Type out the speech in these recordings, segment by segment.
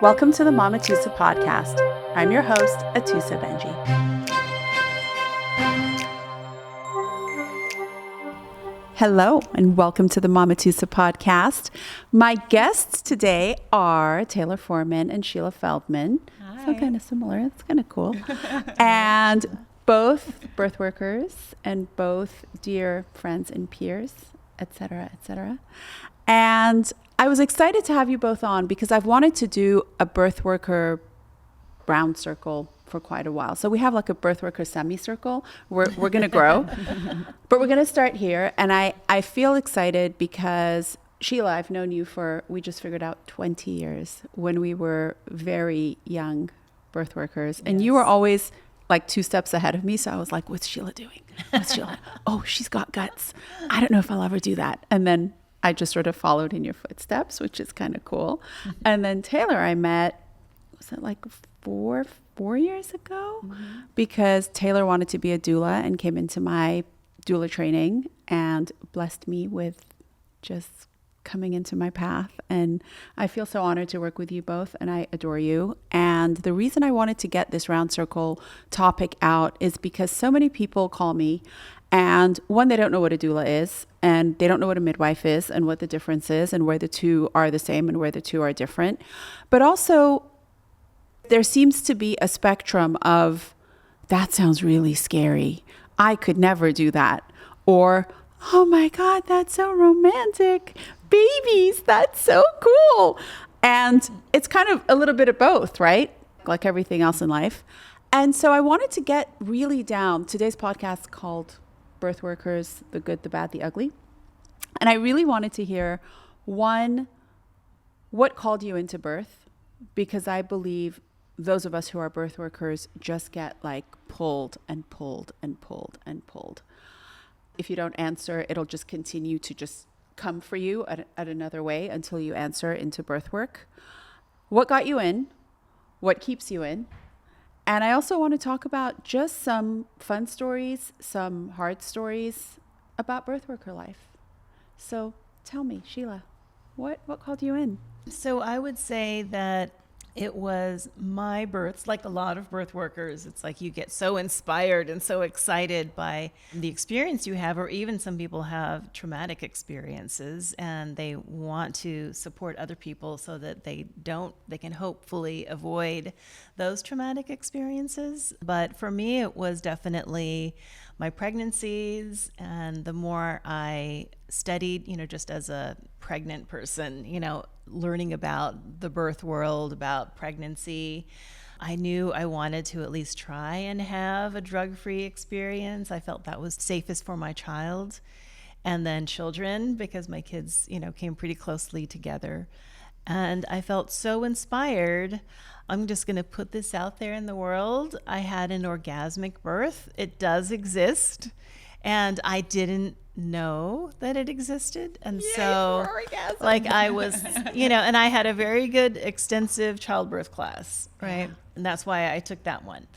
Welcome to the Atoosa podcast. I'm your host, Atoosa Benji. Hello, and welcome to the Atoosa podcast. My guests today are Taylor Foreman and Shelia Feldman. Hi. So kind of similar. It's kind of cool. And both birth workers and both dear friends and peers, etc., etc. And I was excited to have you both on because I've wanted to do a birth worker round circle for quite a while. So we have like a birth worker semicircle. We're going to grow, but we're going to start here. And I feel excited because Shelia, I've known you for, we just figured out 20 years when we were very young birth workers. Yes. And you were always like 2 steps ahead of me. So I was like, what's Shelia doing? What's Shelia? Oh, she's got guts. I don't know if I'll ever do that. And then I just sort of followed in your footsteps, which is kind of cool. Mm-hmm. And then Taylor, I met, was it like four years ago? Mm-hmm. Because Taylor wanted to be a doula and came into my doula training and blessed me with just coming into my path. And I feel so honored to work with you both, and I adore you. And the reason I wanted to get this round circle topic out is because so many people call me, and one, they don't know what a doula is, and they don't know what a midwife is, and what the difference is, and where the two are the same and where the two are different. But also, there seems to be a spectrum of, that sounds really scary. I could never do that. Or, oh my God, that's so romantic. Babies, that's so cool. And it's kind of a little bit of both, right? Like everything else in life. And so I wanted to get really down. Today's podcast is called Birthworkers, the Good, the Bad, the Ugly. And I really wanted to hear, one, what called you into birth? Because I believe those of us who are birth workers just get like pulled and pulled and pulled and pulled. If you don't answer, it'll just continue to just come for you at another way until you answer into birth work. What got you in? What keeps you in? And I also want to talk about just some fun stories, some hard stories about birth worker life. So tell me, Shelia, what called you in? So I would say that it was my births, like a lot of birth workers. It's like you get so inspired and so excited by the experience you have, or even some people have traumatic experiences and they want to support other people so that they can hopefully avoid those traumatic experiences. But for me, it was definitely my pregnancies, and the more I studied, just as a pregnant person, learning about the birth world, about pregnancy, I knew I wanted to at least try and have a drug-free experience. I felt that was safest for my child and then children, because my kids, came pretty closely together. And I felt so inspired. I'm just going to put this out there in the world. I had an orgasmic birth. It does exist. And I didn't know that it existed. And Yay, so like I was, and I had a very good extensive childbirth class, right? Yeah. And that's why I took that one.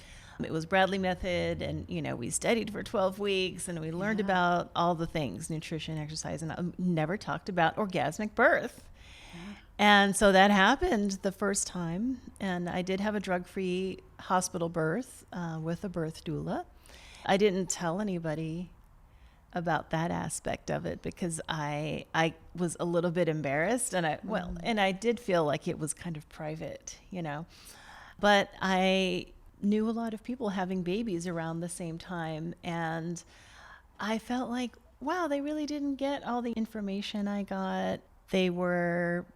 It was Bradley method, and we studied for 12 weeks and we learned about all the things, nutrition, exercise, and I never talked about orgasmic birth. Yeah. And so that happened the first time, and I did have a drug-free hospital birth with a birth doula. I didn't tell anybody about that aspect of it because I was a little bit embarrassed, and I did feel like it was kind of private, But I knew a lot of people having babies around the same time, and I felt like, wow, they really didn't get all the information I got. They were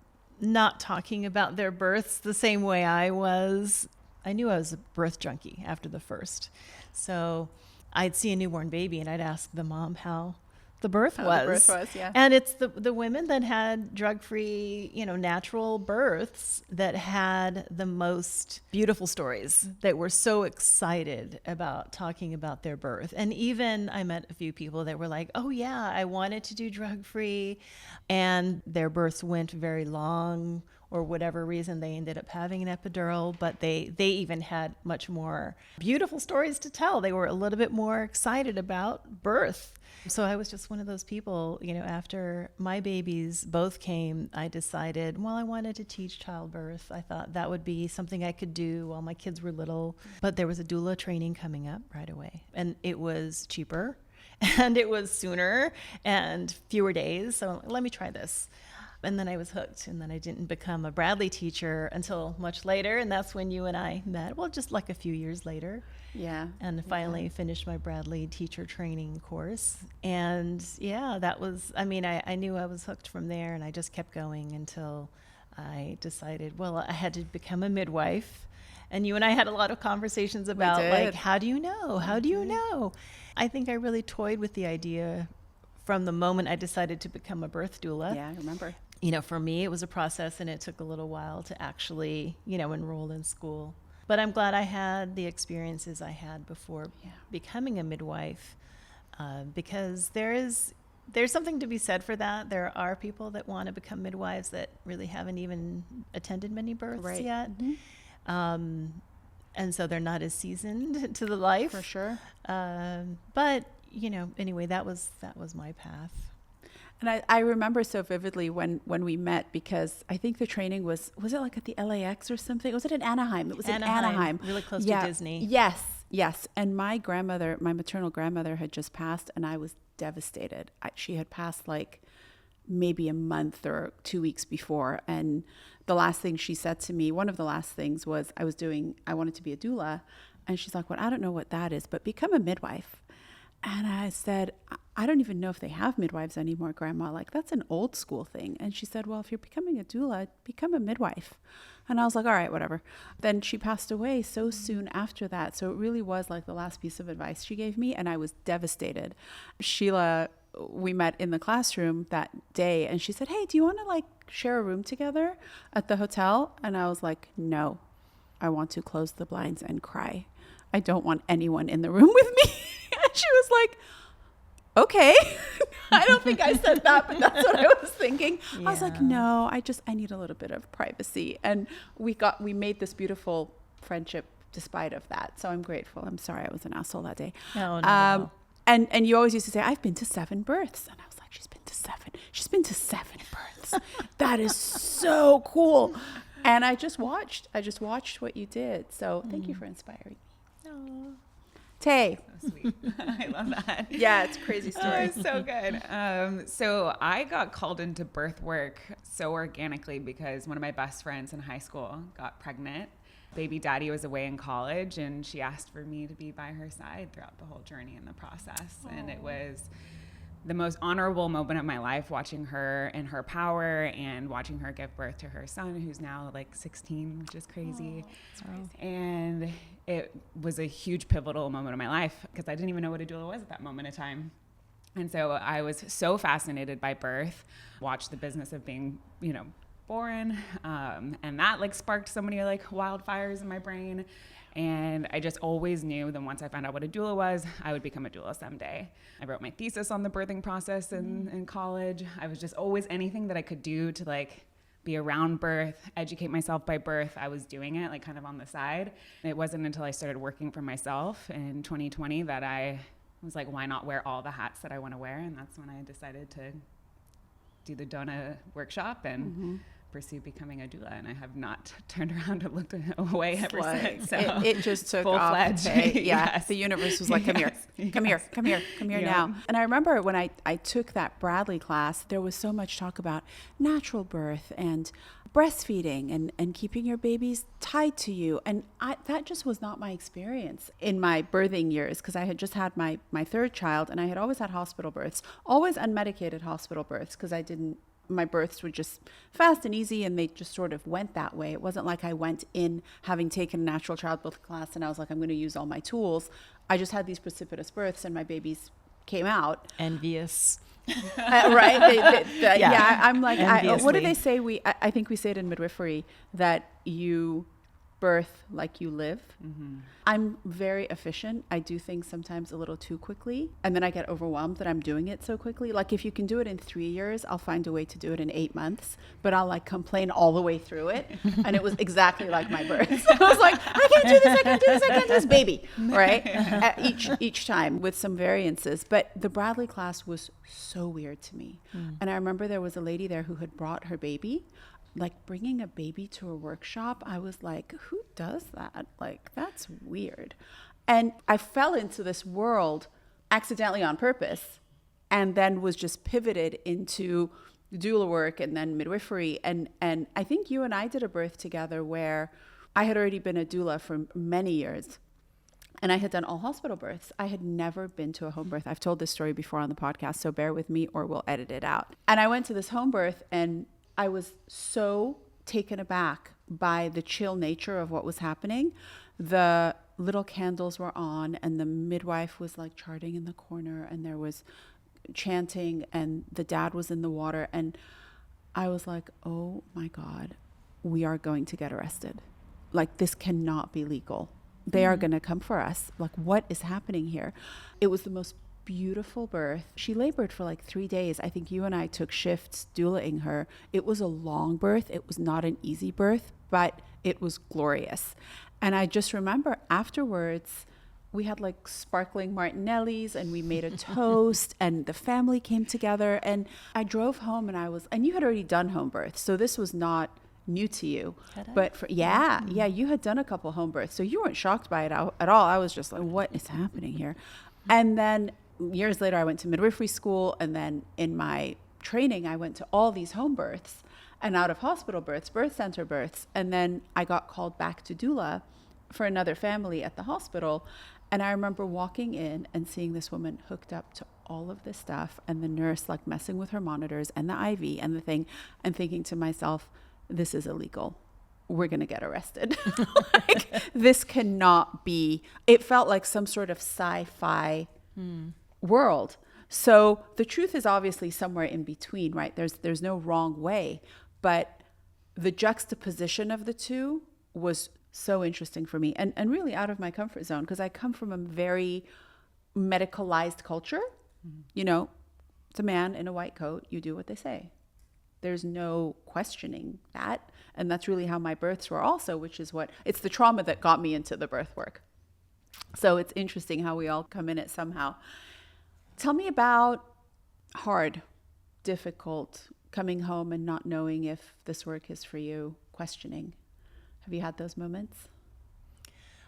not talking about their births the same way I was. I knew I was a birth junkie after the first. So I'd see a newborn baby and I'd ask the mom how the birth was. Yeah. And it's the women that had drug-free, natural births that had the most beautiful stories, that were so excited about talking about their birth. And even I met a few people that were like, oh yeah, I wanted to do drug-free, and their births went very long, or whatever reason they ended up having an epidural, but they even had much more beautiful stories to tell. They were a little bit more excited about birth. So I was just one of those people, after my babies both came, I decided, well, I wanted to teach childbirth. I thought that would be something I could do while my kids were little. But there was a doula training coming up right away, and it was cheaper and it was sooner and fewer days. So let me try this. And then I was hooked, and then I didn't become a Bradley teacher until much later. And that's when you and I met. Well, just like a few years later. Yeah. And finally finished my Bradley teacher training course. And that was, I knew I was hooked from there, and I just kept going until I decided, well, I had to become a midwife. And you and I had a lot of conversations about, like, how do you know? How do you know? I think I really toyed with the idea from the moment I decided to become a birth doula. Yeah, I remember. For me, it was a process, and it took a little while to actually, enroll in school. But I'm glad I had the experiences I had before becoming a midwife, because there's something to be said for that. There are people that want to become midwives that really haven't even attended many births yet. Mm-hmm. And so they're not as seasoned to the life. For sure. But, anyway, that was my path. And I remember so vividly when we met, because I think the training was it like at the LAX or something? Was it in Anaheim? It was in Anaheim. Really close to Disney. Yes. And my maternal grandmother had just passed, and I was devastated. She had passed like maybe a month or 2 weeks before. And the last thing she said to me, one of the last things was I wanted to be a doula. And she's like, well, I don't know what that is, but become a midwife. And I said, I don't even know if they have midwives anymore, Grandma. Like, that's an old school thing. And she said, well, if you're becoming a doula, become a midwife. And I was like, all right, whatever. Then she passed away so soon after that. So it really was like the last piece of advice she gave me. And I was devastated. Sheila, we met in the classroom that day, and she said, hey, do you want to like share a room together at the hotel? And I was like, no, I want to close the blinds and cry. I don't want anyone in the room with me. And she was like, okay. I don't think I said that, but that's what I was thinking. I was like, no, I need a little bit of privacy. And we made this beautiful friendship despite of that. So I'm grateful. I'm sorry I was an asshole that day. No, no. And you always used to say, I've been to 7 births. And I was like, she's been to 7 births. That is so cool. And I just watched what you did. So thank you for inspiring me. Oh. Tay. So sweet. I love that. Yeah, it's a crazy story. Oh, it's so good. So I got called into birth work so organically because one of my best friends in high school got pregnant. Baby daddy was away in college, and she asked for me to be by her side throughout the whole journey and the process. Aww. And it was the most honorable moment of my life, watching her in her power and watching her give birth to her son, who's now like 16, which is crazy. And it was a huge pivotal moment of my life because I didn't even know what a doula was at that moment of time. And so I was so fascinated by birth, watched the business of being, born. And that like sparked so many like wildfires in my brain. And I just always knew that once I found out what a doula was, I would become a doula someday. I wrote my thesis on the birthing process in college. I was just always anything that I could do to like be around birth, educate myself by birth. I was doing it like kind of on the side. It wasn't until I started working for myself in 2020 that I was like, why not wear all the hats that I want to wear? And that's when I decided to do the DONA workshop and pursue becoming a doula, and I have not turned around and looked away ever since. So it just took full-fledged. off. Yes. The universe was like, come here now. And I remember when I took that Bradley class, there was so much talk about natural birth and breastfeeding and keeping your babies tied to you. And that just was not my experience in my birthing years, because I had just had my 3rd child, and I had always had hospital births, always unmedicated hospital births, because my births were just fast and easy, and they just sort of went that way. It wasn't like I went in having taken a natural childbirth class and I was like, I'm going to use all my tools. I just had these precipitous births, and my babies came out. Envious. Right? I'm like, Enviously. what do they say? I think we say it in midwifery that you birth like you live. I'm very efficient. I do things sometimes a little too quickly, and then I get overwhelmed that I'm doing it so quickly. Like if you can do it in 3 years, I'll find a way to do it in 8 months, but I'll like complain all the way through it. And it was exactly like my birth. I was like, I can't do this, I can't do this, I can't do this, baby, right? Each time with some variances. But the Bradley class was so weird to me. And I remember there was a lady there who had brought her baby. Like bringing a baby to a workshop, I was like, who does that? Like, that's weird. And I fell into this world accidentally on purpose, and then was just pivoted into doula work and then midwifery. And I think you and I did a birth together where I had already been a doula for many years. And I had done all hospital births. I had never been to a home birth. I've told this story before on the podcast, so bear with me or we'll edit it out. And I went to this home birth, and I was so taken aback by the chill nature of what was happening. The little candles were on, and the midwife was like charting in the corner, and there was chanting, and the dad was in the water. And I was like, oh my God, we are going to get arrested. Like, this cannot be legal. They are going to come for us. Like, what is happening here? It was the most beautiful birth. She labored for like 3 days. I think you and I took shifts doulaing her. It was a long birth. It was not an easy birth, but it was glorious. And I just remember afterwards, we had like sparkling Martinellis, and we made a toast, and the family came together. And I drove home, and you had already done home births, so this was not new to you. But yeah, you had done a couple home births, so you weren't shocked by it at all. I was just like, what is happening here? And then years later, I went to midwifery school, and then in my training, I went to all these home births and out of hospital births, birth center births. And then I got called back to doula for another family at the hospital. And I remember walking in and seeing this woman hooked up to all of this stuff, and the nurse like messing with her monitors and the IV and the thing, and thinking to myself, this is illegal. We're going to get arrested. Like, this cannot be. It felt like some sort of sci-fi world. So the truth is obviously somewhere in between, right? There's no wrong way, but the juxtaposition of the two was so interesting for me, and really out of my comfort zone, because I come from a very medicalized culture. You know, it's a man in a white coat, you do what they say. There's no questioning that. And that's really how my births were also, which is it's the trauma that got me into the birth work. So it's interesting how we all come in it somehow. Tell me about hard, difficult, coming home and not knowing if this work is for you, questioning. Have you had those moments?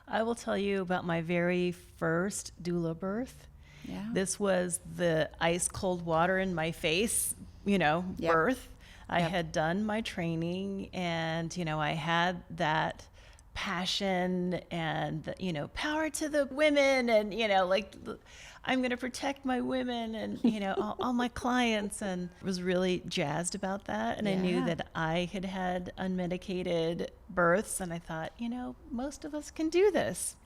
I will tell you about my very first doula birth. Yeah. This was the ice cold water in my face, birth. I had done my training, and, I had that passion and, power to the women, and, I'm going to protect my women and, all my clients, and was really jazzed about that. And I knew that I had had unmedicated births, and I thought, most of us can do this.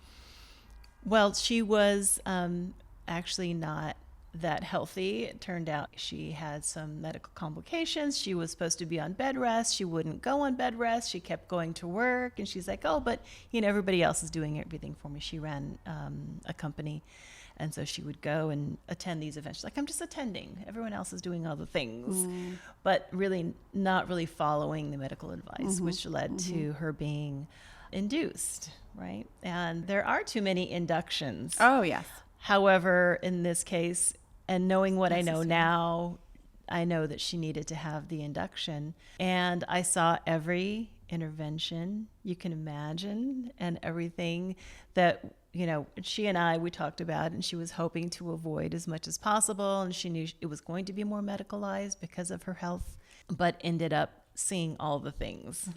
Well, she was actually not that healthy. It turned out she had some medical complications. She was supposed to be on bed rest. She wouldn't go on bed rest. She kept going to work, and she's like, oh, but everybody else is doing everything for me. She ran a company, and so she would go and attend these events. She's like, I'm just attending. Everyone else is doing all the things, but really not really following the medical advice, which led to her being induced, right? And there are too many inductions. Oh, yes. However, in this case, and knowing what I know now, I know that she needed to have the induction. And I saw every intervention you can imagine, and everything that, she and I, we talked about, and she was hoping to avoid as much as possible. And she knew it was going to be more medicalized because of her health, but ended up seeing all the things,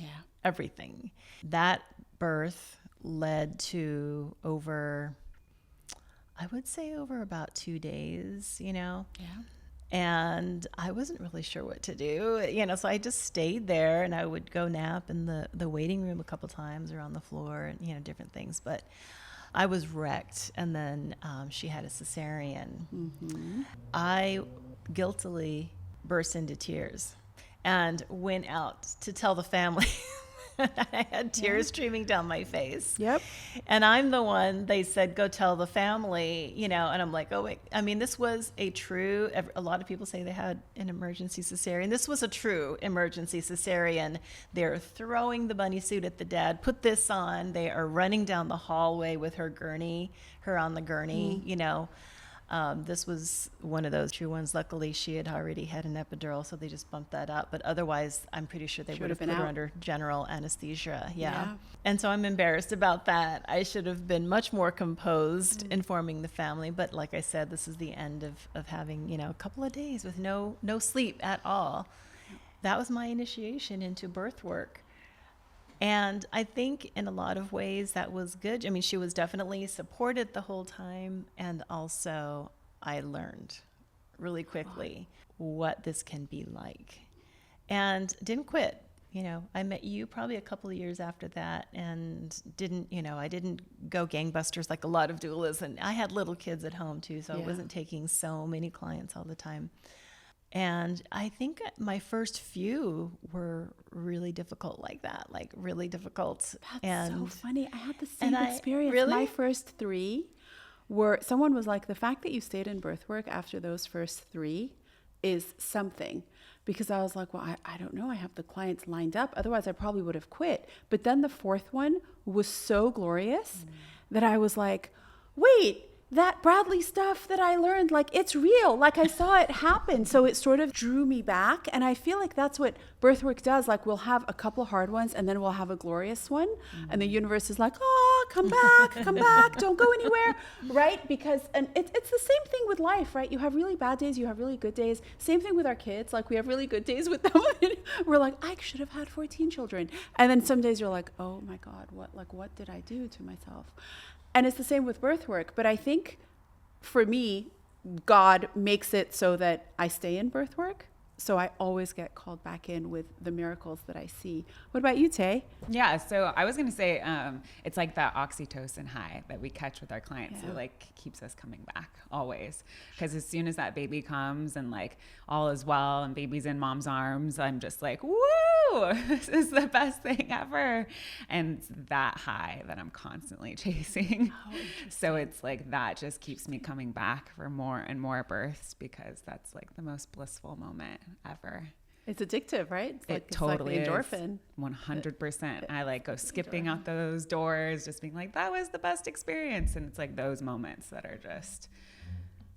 everything. That birth led to over about 2 days, and I wasn't really sure what to do, so I just stayed there, and I would go nap in the waiting room a couple times or on the floor, and, different things. But I was wrecked. And then she had a cesarean. I guiltily burst into tears and went out to tell the family I had tears streaming down my face. Yep. And I'm the one they said, go tell the family, and I'm like, oh, wait. I mean, this was a lot of people say they had an emergency cesarean. This was a true emergency cesarean. They're throwing the bunny suit at the dad, put this on. They are running down the hallway with her on the gurney, This was one of those true ones. Luckily, she had already had an epidural, so they just bumped that up. But otherwise, I'm pretty sure they would have put her under general anesthesia. Yeah. And so I'm embarrassed about that. I should have been much more composed informing the family. But like I said, this is the end of having, a couple of days with no sleep at all. That was my initiation into birth work. And I think in a lot of ways that was good. I mean, she was definitely supported the whole time. And also I learned really quickly what this can be like and didn't quit. I met you probably a couple of years after that and I didn't go gangbusters like a lot of doulas. And I had little kids at home too. So I wasn't taking so many clients all the time. And I think my first few were really difficult like that, like really difficult. That's so funny. I had the same experience. Really? My first 3 were, someone was like, the fact that you stayed in birth work after those first 3 is something. Because I was like, well, I don't know. I have the clients lined up. Otherwise, I probably would have quit. But then the 4th one was so glorious that I was like, wait, that Bradley stuff that I learned, like, it's real. Like, I saw it happen. So it sort of drew me back. And I feel like that's what birth work does. Like, we'll have a couple of hard ones and then we'll have a glorious one. And the universe is like, oh, come back, don't go anywhere. Right? Because, and it's the same thing with life, right? You have really bad days, you have really good days. Same thing with our kids. Like, we have really good days with them. We're like, I should have had 14 children. And then some days you're like, oh my God, what did I do to myself? And it's the same with birth work. But I think for me, God makes it so that I stay in birth work. So I always get called back in with the miracles that I see. What about you, Tay? Yeah, so I was going to say it's like that oxytocin high that we catch with our clients. It like keeps us coming back always. Because as soon as that baby comes and like all is well and baby's in mom's arms, I'm just like, woo, this is the best thing ever. And it's that high that I'm constantly chasing. So it's like that just keeps me coming back for more and more births because that's like the most blissful moment ever. It's addictive, right? It totally it's like the endorphin. 100%. I like go skipping out those doors, just being like, that was the best experience. And it's like those moments that are just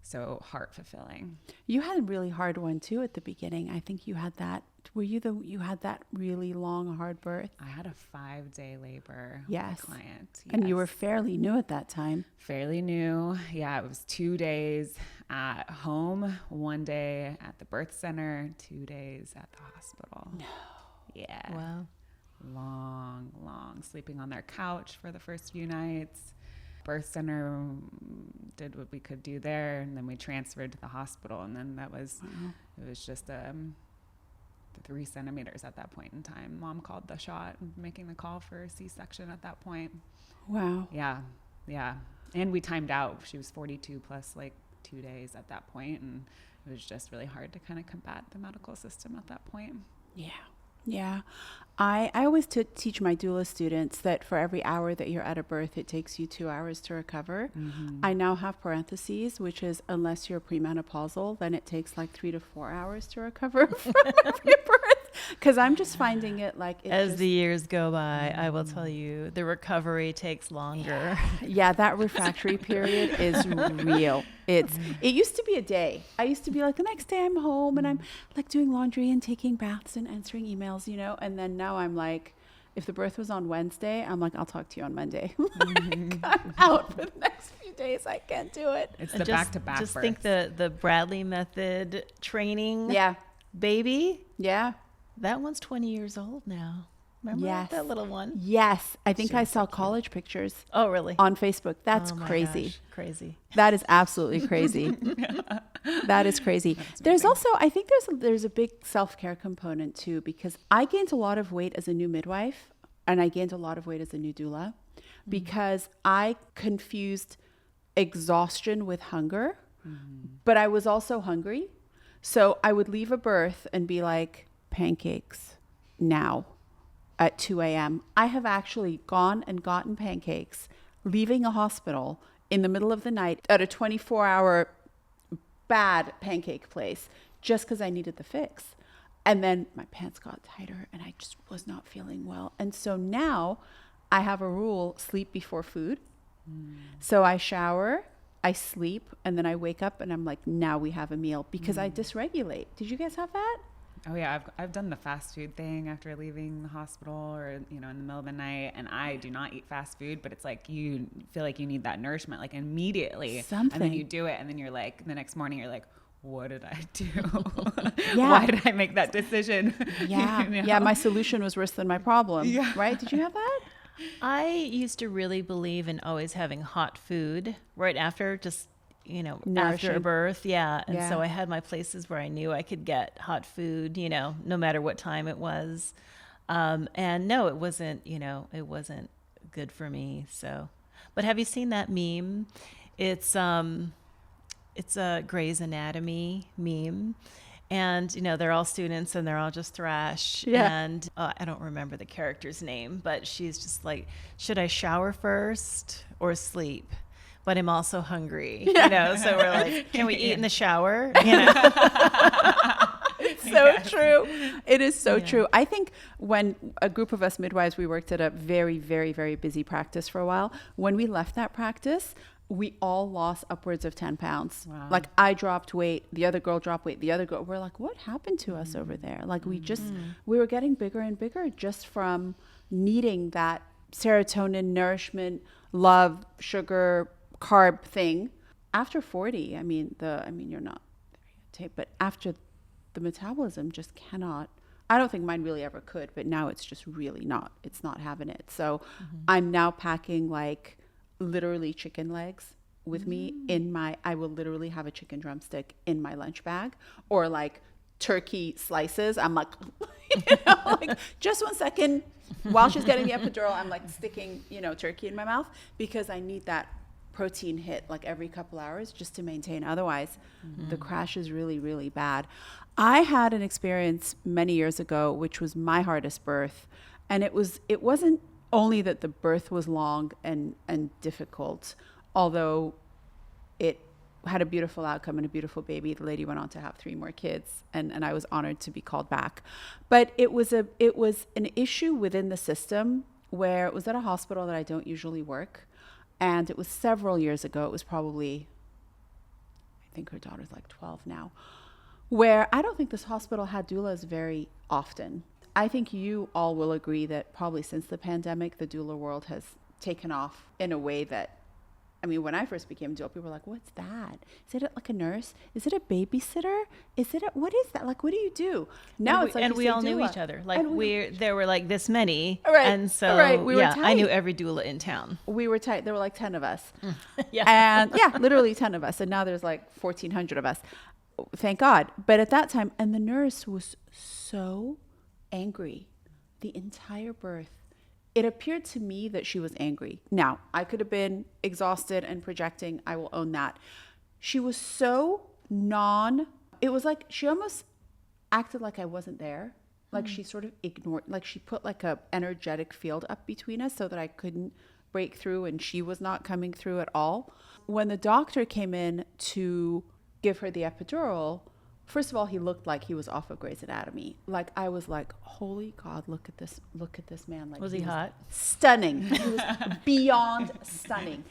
so heart fulfilling. You had a really hard one too at the beginning. I think you had that. You had that really long, hard birth? I had a 5-day labor yes. with a client. Yes. And you were fairly new at that time. Fairly new. Yeah, it was 2 days at home, 1 day at the birth center, 2 days at the hospital. No. Yeah. Wow. Long, sleeping on their couch for the first few nights. Birth center did what we could do there, and then we transferred to the hospital, and then it was just 3 centimeters at that point in time. Mom called the shot, making the call for a C-section at that point. Wow. Yeah. And we timed out. She was 42 plus like 2 days at that point, and it was just really hard to kind of combat the medical system at that point. Yeah. I always teach my doula students that for every hour that you're at a birth, it takes you 2 hours to recover. Mm-hmm. I now have parentheses, which is unless you're premenopausal, then it takes like 3 to 4 hours to recover from every birth. Because I'm just finding it like... As the years go by, I will tell you, the recovery takes longer. Yeah, that refractory period is real. It used to be a day. I used to be like, the next day I'm home and I'm like doing laundry and taking baths and answering emails, and then now I'm like, if the birth was on Wednesday, I'm like, I'll talk to you on Monday. I'm out for the next few days. I can't do it. It's the back-to-back Just births. think the Bradley method training baby. Yeah. That one's 20 years old now. Remember that little one? Yes. I think I saw college pictures. Oh, really? On Facebook. That's crazy. Gosh, crazy. That is absolutely crazy. That is crazy. There's also, I think there's a big self-care component too, because I gained a lot of weight as a new midwife and I gained a lot of weight as a new doula because I confused exhaustion with hunger, but I was also hungry. So I would leave a birth and be like, pancakes now. at 2 a.m. I have actually gone and gotten pancakes, leaving a hospital in the middle of the night at a 24-hour bad pancake place just because I needed the fix. And then my pants got tighter and I just was not feeling well. And so now I have a rule, sleep before food. So I shower, I sleep, and then I wake up and I'm like, now we have a meal, because I dysregulate. Did you guys have that? Oh yeah, I've done the fast food thing after leaving the hospital, or in the middle of the night, and I do not eat fast food, but it's like you feel like you need that nourishment like immediately. Something. And then you do it, and then you're like, the next morning you're like, what did I do? Yeah. Why did I make that decision? Yeah. Yeah, my solution was worse than my problem. Yeah. Right? Did you have that? I used to really believe in always having hot food right after, just, after a Nourishing. birth. Yeah. And Yeah. so I had my places where I knew I could get hot food, no matter what time it was. And no, it wasn't good for me. So, but have you seen that meme? It's a Grey's Anatomy meme. And, they're all students and they're all just thrash. Yeah. And I don't remember the character's name, but she's just like, should I shower first or sleep? But I'm also hungry, so we're like, can we eat in the shower? It's so true. It is so true. I think when a group of us midwives, we worked at a very, very, very busy practice for a while. When we left that practice, we all lost upwards of 10 pounds. Wow. Like I dropped weight, the other girl dropped weight, the other girl, we're like, what happened to us over there? Like we were getting bigger and bigger just from needing that serotonin, nourishment, love, sugar, carb thing. After 40, you're not there, but after the metabolism just cannot, I don't think mine really ever could, but now it's just really not, it's not having it. So I'm now packing like literally chicken legs with me I will literally have a chicken drumstick in my lunch bag, or like turkey slices. I'm like, like just 1 second while she's getting the epidural, I'm like sticking, turkey in my mouth, because I need that protein hit like every couple hours just to maintain. Otherwise, the crash is really, really bad. I had an experience many years ago, which was my hardest birth. And it wasn't only that the birth was long and difficult, although it had a beautiful outcome and a beautiful baby. The lady went on to have 3 more kids, and I was honored to be called back. But it was an issue within the system where it was at a hospital that I don't usually work. And it was several years ago. It was probably, I think her daughter's like 12 now, where I don't think this hospital had doulas very often. I think you all will agree that probably since the pandemic, the doula world has taken off in a way that, when I first became a doula, people were like, what's that? Is it like a nurse? Is it a babysitter? What is that? Like, what do you do? Now it's like, and you we say all knew doula. each other. Like And there were like this many. Right. And so, We were I tight. knew every doula in town. We were tight. There were like 10 of us. Yeah. And literally 10 of us. And now there's like 1,400 of us. Thank God. But at that time, and the nurse was so angry the entire birth. It appeared to me that she was angry. Now, I could have been exhausted and projecting. I will own that. She was so it was like she almost acted like I wasn't there. Like she sort of ignored, like she put like a energetic field up between us so that I couldn't break through, and she was not coming through at all. When the doctor came in to give her the epidural, first of all, he looked like he was off of Grey's Anatomy. Like I was like, holy God, look at this man. Like, Was he hot? Stunning. He was beyond stunning.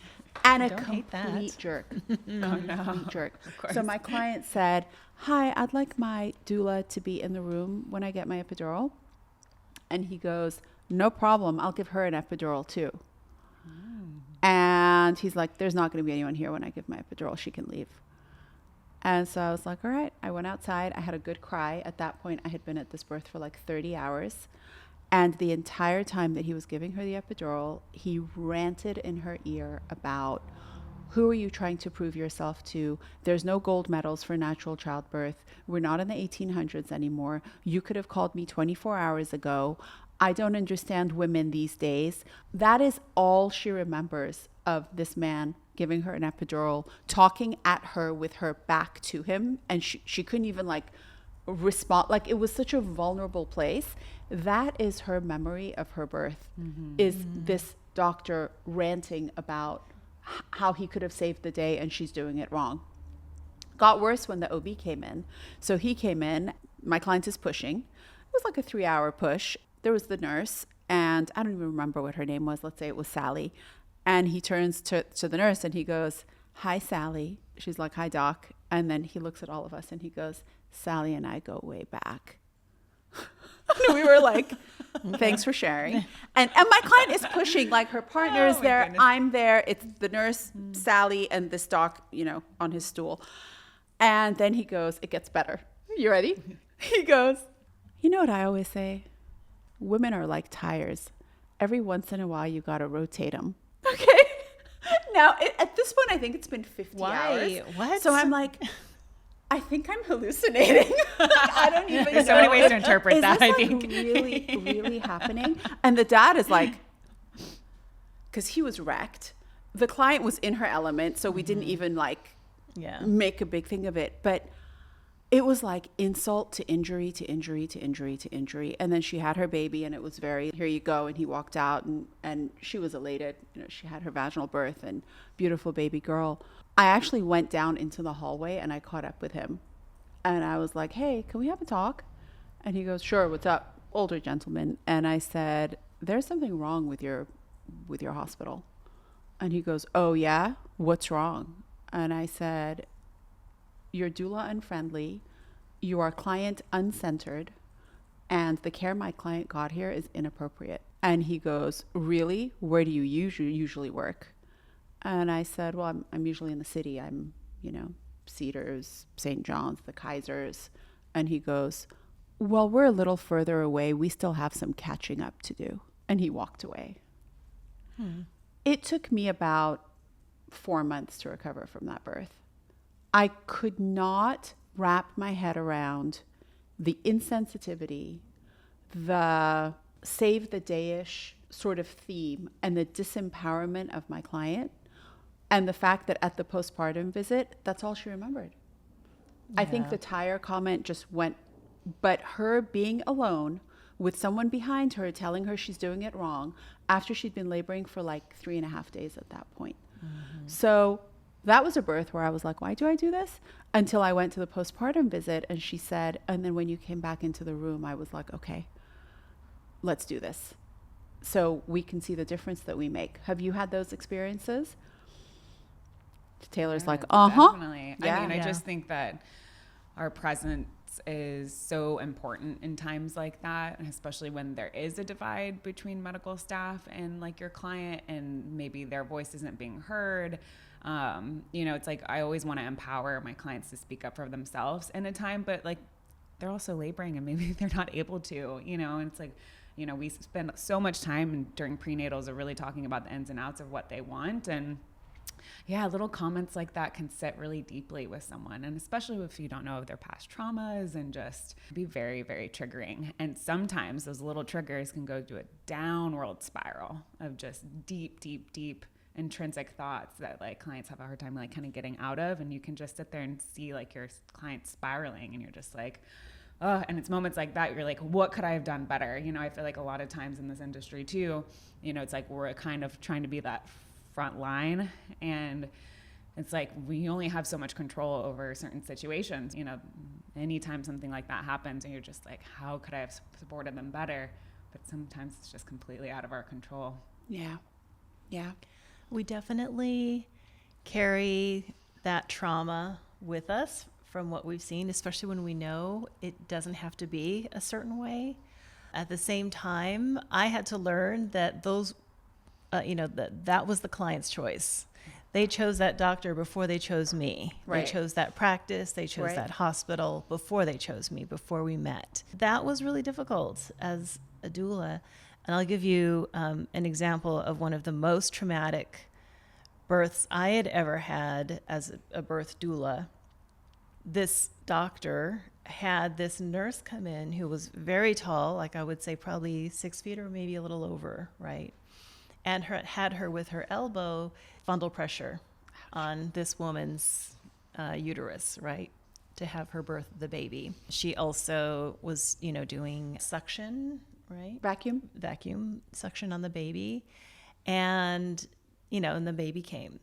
And a Don't hate that. complete jerk. Complete jerk. So my client said, hi, I'd like my doula to be in the room when I get my epidural. And he goes, no problem. I'll give her an epidural too. And he's like, there's not going to be anyone here when I give my epidural. She can leave. And so I was like, all right. I went outside. I had a good cry. At that point, I had been at this birth for like 30 hours. And the entire time that he was giving her the epidural, he ranted in her ear about, who are you trying to prove yourself to? There's no gold medals for natural childbirth. We're not in the 1800s anymore. You could have called me 24 hours ago. I don't understand women these days. That is all she remembers of this man giving her an epidural, talking at her with her back to him. And she couldn't even like respond, like it was such a vulnerable place. That is her memory of her birth, is this doctor ranting about how he could have saved the day and she's doing it wrong. Got worse when the OB came in. So he came in, my client is pushing. It was like a 3-hour push. There was the nurse, and I don't even remember what her name was. Let's say it was Sally. And he turns to the nurse and he goes, "Hi, Sally." She's like, "Hi, doc." And then he looks at all of us and he goes, "Sally and I go way back." We were like, "Thanks for sharing." And my client is pushing, like her partner is there, goodness. I'm there. It's the nurse, Sally, and this doc, on his stool. And then he goes, "It gets better." You ready? He goes, "You know what I always say? Women are like tires. Every once in a while, you got to rotate them." Okay. Now, at this point, I think it's been 50 hours. What? So I'm like, I think I'm hallucinating. I don't even There's know. so many ways to interpret Is that, this, I like, think. really, really happening? And the dad is like, because he was wrecked. The client was in her element, so we didn't even make a big thing of it. But it was like insult to injury to injury to injury to injury. And then she had her baby, and it was very, here you go. And he walked out, and she was elated. She had her vaginal birth and beautiful baby girl. I actually went down into the hallway and I caught up with him. And I was like, "Hey, can we have a talk?" And he goes, "Sure, what's up?" Older gentleman. And I said, "There's something wrong with your hospital." And he goes, "Oh yeah? What's wrong?" And I said, "You're doula unfriendly, you are client uncentered, and the care my client got here is inappropriate." And he goes, "Really? Where do you usually work?" And I said, "Well, I'm usually in the city. I'm, Cedars, St. John's, the Kaisers." And he goes, "Well, we're a little further away. We still have some catching up to do." And he walked away. It took me about 4 months to recover from that birth. I could not wrap my head around the insensitivity, the save the day-ish sort of theme, and the disempowerment of my client, and the fact that at the postpartum visit, that's all she remembered. I think the tire comment just went, but her being alone with someone behind her telling her she's doing it wrong after she'd been laboring for like 3.5 days at that point. So that was a birth where I was like, why do I do this? Until I went to the postpartum visit and she said, and then when you came back into the room, I was like, okay, let's do this. So we can see the difference that we make. Have you had those experiences? Taylor's like, Definitely. Yeah. I just think that our presence is so important in times like that, and especially when there is a divide between medical staff and like your client, and maybe their voice isn't being heard. It's like I always want to empower my clients to speak up for themselves in a time, but like they're also laboring and maybe they're not able to, and it's like, we spend so much time during prenatals of really talking about the ins and outs of what they want. And yeah, little comments like that can sit really deeply with someone, and especially if you don't know of their past traumas, and just be very, very triggering. And sometimes those little triggers can go to a downward spiral of just deep, deep, deep intrinsic thoughts that like clients have a hard time like kind of getting out of. And you can just sit there and see like your client spiraling, and you're just like, oh, and it's moments like that you're like, what could I have done better? I feel like a lot of times in this industry too, it's like we're kind of trying to be that front line, and it's like we only have so much control over certain situations. Anytime something like that happens and you're just like, how could I have supported them better? But sometimes it's just completely out of our control. Yeah. We definitely carry that trauma with us from what we've seen, especially when we know it doesn't have to be a certain way. At the same time, I had to learn that those that was the client's choice. They chose that doctor before they chose me. Right. They chose that practice. They chose that hospital before they chose me, before we met. That was really difficult as a doula. And I'll give you an example of one of the most traumatic births I had ever had as a birth doula. This doctor had this nurse come in who was very tall, like I would say probably 6 feet or maybe a little over, right? And had her with her elbow fundal pressure on this woman's uterus, right? to have her birth the baby. She also was, doing suction, right? Vacuum suction on the baby. And, and the baby came.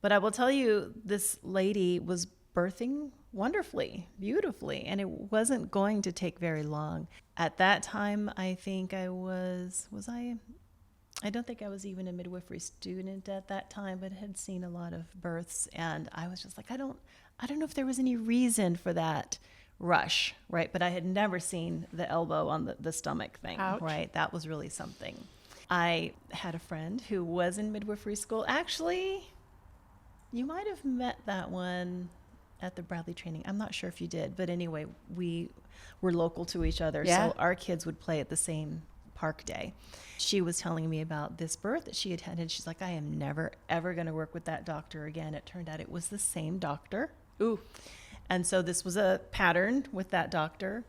But I will tell you, this lady was birthing wonderfully, beautifully, and it wasn't going to take very long. At that time, I think I don't think I was even a midwifery student at that time, but had seen a lot of births, and I was just like, I don't know if there was any reason for that rush, right? But I had never seen the elbow on the stomach thing, Ouch. Right? That was really something. I had a friend who was in midwifery school. Actually, you might have met that one at the Bradley training. I'm not sure if you did, but anyway, we were local to each other. Yeah. So our kids would play at the same park day. She was telling me about this birth that she attended. She's like, I am never, ever going to work with that doctor again. It turned out it was the same doctor. Ooh. And so this was a pattern with that doctor.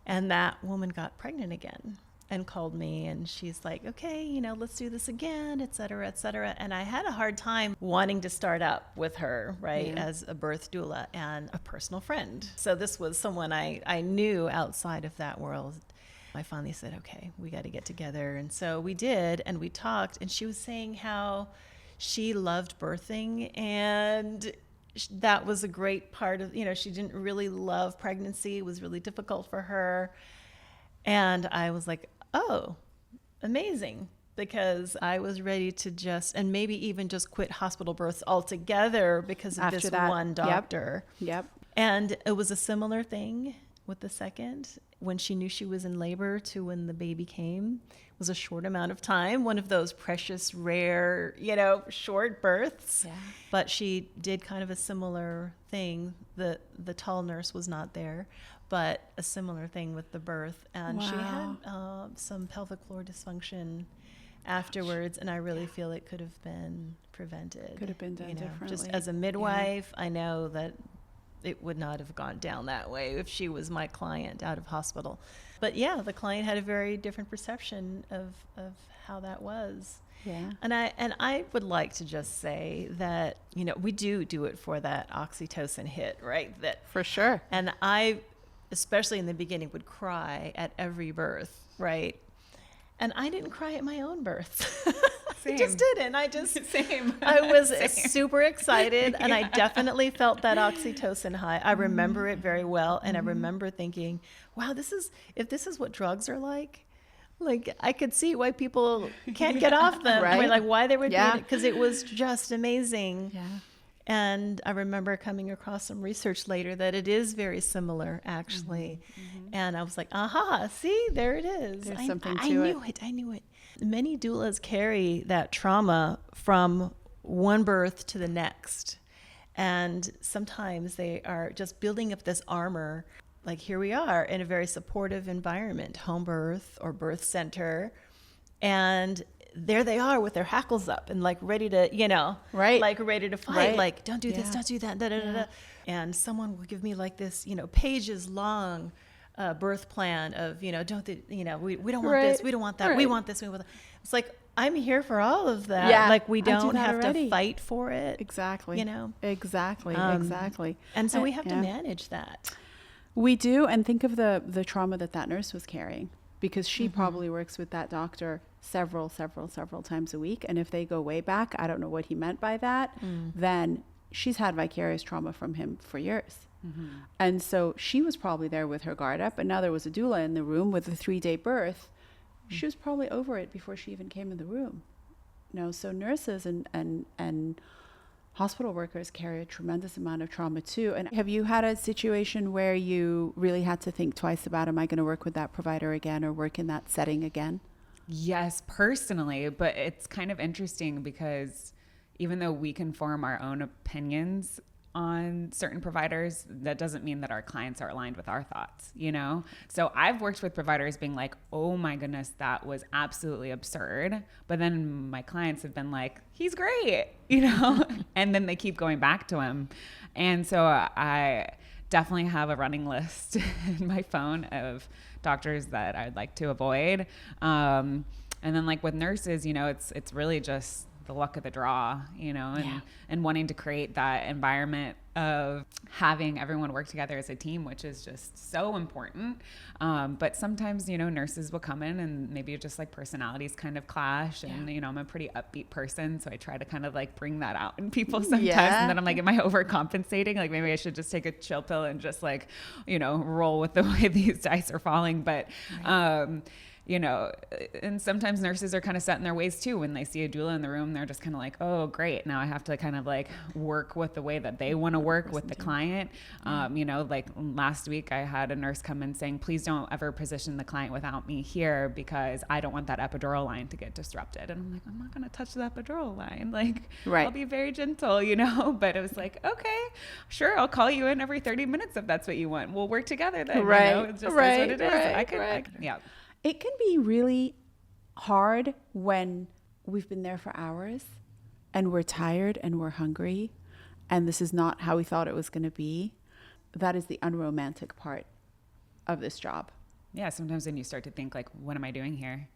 And that woman got pregnant again and called me, and she's like, okay, let's do this again, et cetera, et cetera. And I had a hard time wanting to start up with her, right, as a birth doula and a personal friend. So this was someone I knew outside of that world. I finally said, okay, we got to get together. And so we did, and we talked, and she was saying how she loved birthing, and that was a great part of, she didn't really love pregnancy. It was really difficult for her. And I was like, oh, amazing, because I was ready to and maybe even just quit hospital births altogether because of After this that. one doctor. Yep. And it was a similar thing with the second. When she knew she was in labor to when the baby came, it was a short amount of time, one of those precious, rare, short births. Yeah. But she did kind of a similar thing. The tall nurse was not there, but a similar thing with the birth. And she had some pelvic floor dysfunction afterwards, and I really feel it could have been prevented. Could have been done differently. Just as a midwife, I know that it would not have gone down that way if she was my client out of hospital. But yeah, the client had a very different perception of how that was. Yeah. And I would like to just say that, we do it for that oxytocin hit, right? That For sure. And I, especially in the beginning, would cry at every birth, right? And I didn't cry at my own birth. I just didn't. Same. I was Same. super excited, and I definitely felt that oxytocin high. I remember it very well, and I remember thinking, wow, if this is what drugs are like I could see why people can't get off them. Right. I mean, why they would do it, because it was just amazing. Yeah. And I remember coming across some research later that it is very similar, actually. And I was like, aha, see, there it is. There's something to it. I knew it. Many doulas carry that trauma from one birth to the next. And sometimes they are just building up this armor. Like here we are in a very supportive environment, home birth or birth center. And there they are with their hackles up and ready to, Right. Ready to fight. Right. Don't do this, don't do that, da, da, da, da. And someone will give me this, pages long birth plan of, we don't want this, we don't want that, we want this, we want that. It's I'm here for all of that. Yeah. We I do don't that have already. to fight for it. Exactly. Exactly. Exactly. And so we have to manage that. We do. And think of the trauma that nurse was carrying, because she probably works with that doctor several times a week. And if they go way back, I don't know what he meant by that, then she's had vicarious trauma from him for years. And so she was probably there with her guard up, and now there was a doula in the room with a 3-day birth. She was probably over it before she even came in the room. So nurses and hospital workers carry a tremendous amount of trauma too. And have you had a situation where you really had to think twice about, am I going to work with that provider again or work in that setting again? Yes, personally, but it's kind of interesting because even though we can form our own opinions on certain providers, that doesn't mean that our clients are aligned with our thoughts, So I've worked with providers being like, oh my goodness, that was absolutely absurd. But then my clients have been like, he's great, and then they keep going back to him. And so I definitely have a running list in my phone of doctors that I'd like to avoid. And then with nurses, it's really just the luck of the draw, and wanting to create that environment of having everyone work together as a team, which is just so important. But sometimes, nurses will come in and maybe just like personalities kind of clash. And, I'm a pretty upbeat person. So I try to kind of like bring that out in people sometimes. And then I'm like, am I overcompensating? Like maybe I should just take a chill pill and just like, roll with the way these dice are falling. But, and sometimes nurses are kind of set in their ways too. When they see a doula in the room, they're just kind of like, oh, great. Now I have to kind of like work with the way that they want to work with the client. Like last week I had a nurse come in saying, please don't ever position the client without me here because I don't want that epidural line to get disrupted. And I'm like, I'm not going to touch the epidural line. Like, I'll be very gentle, but it was like, okay, sure. I'll call you in every 30 minutes if that's what you want. We'll work together then. It just is what it is. I can, yeah. It can be really hard when we've been there for hours and we're tired and we're hungry and this is not how we thought it was going to be. That is the unromantic part of this job. Yeah, sometimes when you start to think like, what am I doing here?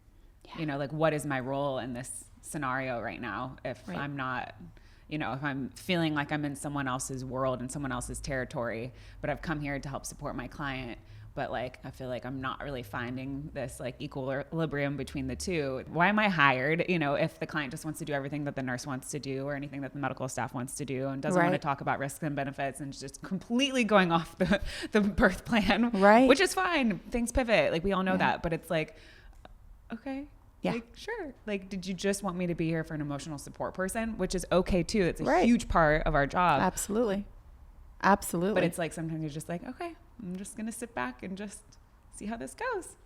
Yeah. Like what is my role in this scenario right now if I'm not, if I'm feeling like I'm in someone else's world and someone else's territory, but I've come here to help support my client. But like, I feel like I'm not really finding this like equilibrium between the two. Why am I hired? If the client just wants to do everything that the nurse wants to do or anything that the medical staff wants to do and doesn't want to talk about risks and benefits and just completely going off the birth plan, which is fine. Things pivot. Like we all know that, but it's like, okay. Yeah. Like, sure. Like, did you just want me to be here for an emotional support person, which is okay too. It's a huge part of our job. Absolutely. But it's like, sometimes you're just like, okay, I'm just going to sit back and just see how this goes.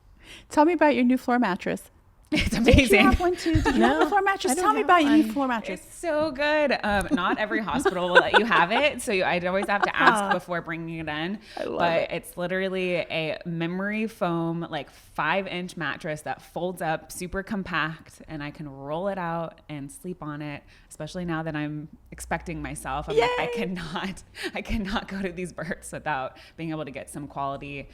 Tell me about your new floor mattress. It's amazing. Did you have one too? Did you have a floor mattress? Tell me about your new floor mattress. It's so good. Not every hospital will let you have it. So I'd always have to ask before bringing it in. But it's literally a memory foam, like 5-inch mattress that folds up super compact and I can roll it out and sleep on it, especially now that I'm expecting myself. I'm like, I cannot go to these births without being able to get some quality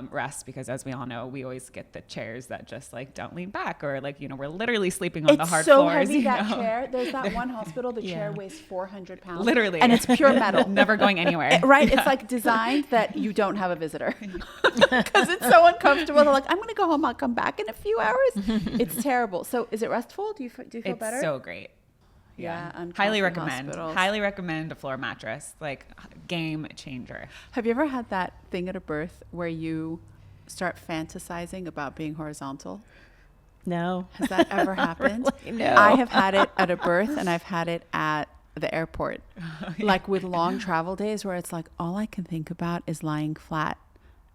rest because as we all know, we always get the chairs that just like don't lean back. Or like, we're literally sleeping on the hard floors. It's so heavy, that chair. There's that one hospital, the chair weighs 400 pounds. Literally. And it's pure metal. Never going anywhere. It's like designed that you don't have a visitor. Because it's so uncomfortable. They're like, I'm going to go home. I'll come back in a few hours. It's terrible. So is it restful? Do you feel better? It's so great. Yeah. Highly recommend. Highly recommend a floor mattress. Like game changer. Have you ever had that thing at a birth where you start fantasizing about being horizontal? No. Has that ever happened? Really? No. I have had it at a birth and I've had it at the airport. Like with long travel days where it's like, all I can think about is lying flat.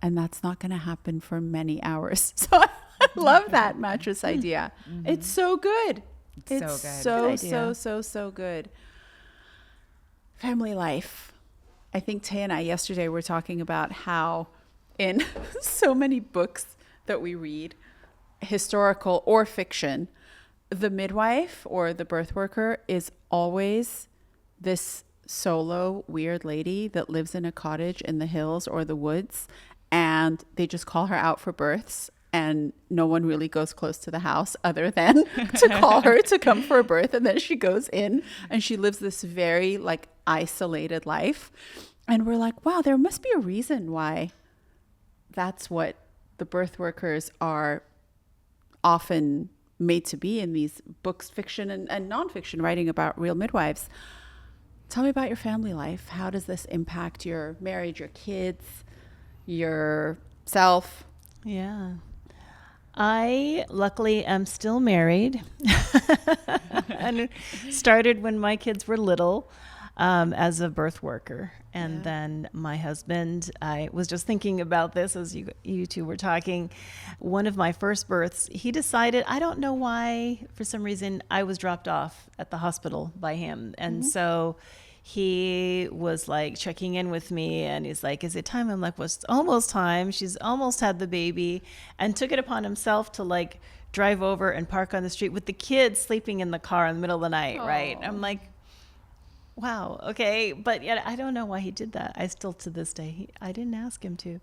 And that's not going to happen for many hours. So I love that mattress idea. Mm-hmm. It's so good. It's so good. Family life. I think Tay and I yesterday were talking about how in so many books that we read, historical or fiction, the midwife or the birth worker is always this solo weird lady that lives in a cottage in the hills or the woods, and they just call her out for births and no one really goes close to the house other than to call her to come for a birth, and then she goes in and she lives this very like isolated life. And we're like, wow, there must be a reason why that's what the birth workers are often made to be in these books, fiction and nonfiction, writing about real midwives. Tell me about your family life. How does this impact your marriage, your kids, yourself? Yeah. I luckily am still married and started when my kids were little as a birth worker. And then my husband, I was just thinking about this as you two were talking. One of my first births, he decided, I don't know why, for some reason, I was dropped off at the hospital by him. And so he was like checking in with me and he's like, is it time? I'm like, well, it's almost time. She's almost had the baby, and took it upon himself to like drive over and park on the street with the kids sleeping in the car in the middle of the night. Right. I'm like, wow. Okay. But yet I don't know why he did that. I still, to this day, I didn't ask him to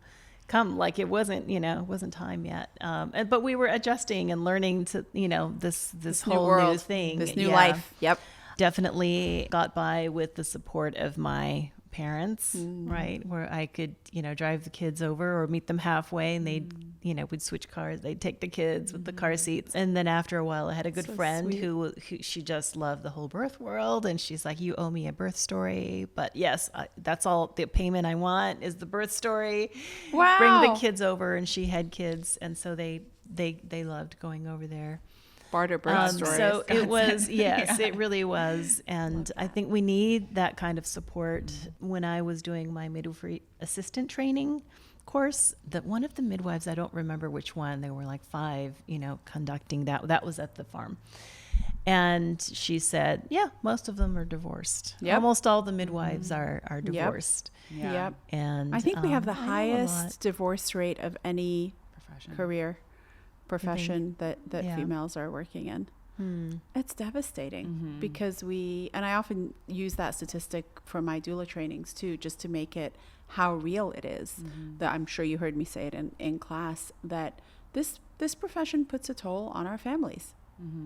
come. Like it wasn't, it wasn't time yet. But we were adjusting and learning to, this whole new thing, this new life. Yep. Definitely got by with the support of my parents, right? Where I could, drive the kids over or meet them halfway, and they'd, we'd switch cars. They'd take the kids with the car seats. And then after a while, I had a good friend who she just loved the whole birth world. And she's like, you owe me a birth story. But yes, that's all the payment I want is the birth story. Wow. Bring the kids over. And she had kids. And so they loved going over there. Barter birth stories. So it was, yes, it really was. And I think we need that kind of support. When I was doing my midwifery assistant training course, that one of the midwives, I don't remember which one, there were like 5, conducting that was at the farm. And she said, yeah, most of them are divorced. Yep. Almost all the midwives are divorced. Yeah. Yep. And I think we have the I know a lot. highest divorce rate of any Profession. profession that Yeah. females are working in. It's devastating because and I often use that statistic from my doula trainings too, just to make it how real it is. That I'm sure you heard me say it in class, that this profession puts a toll on our families.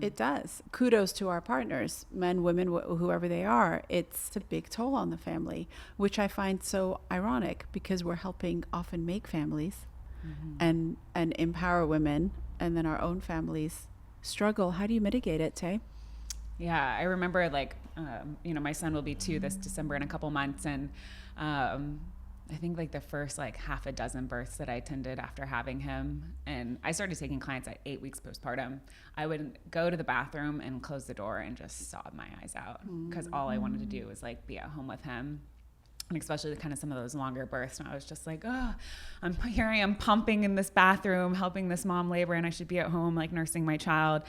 It does. Kudos to our partners, men, women, whoever they are. It's a big toll on the family, which I find so ironic because we're helping often make families and empower women, and then our own families struggle. How do you mitigate it, Tay? Yeah, I remember my son will be 2 this December in a couple months. And I think like the first like half a dozen births that I attended after having him, and I started taking clients at 8 weeks postpartum, I would go to the bathroom and close the door and just sob my eyes out because all I wanted to do was like be at home with him. And especially kind of some of those longer births. And I was just like, I am pumping in this bathroom, helping this mom labor, and I should be at home like nursing my child.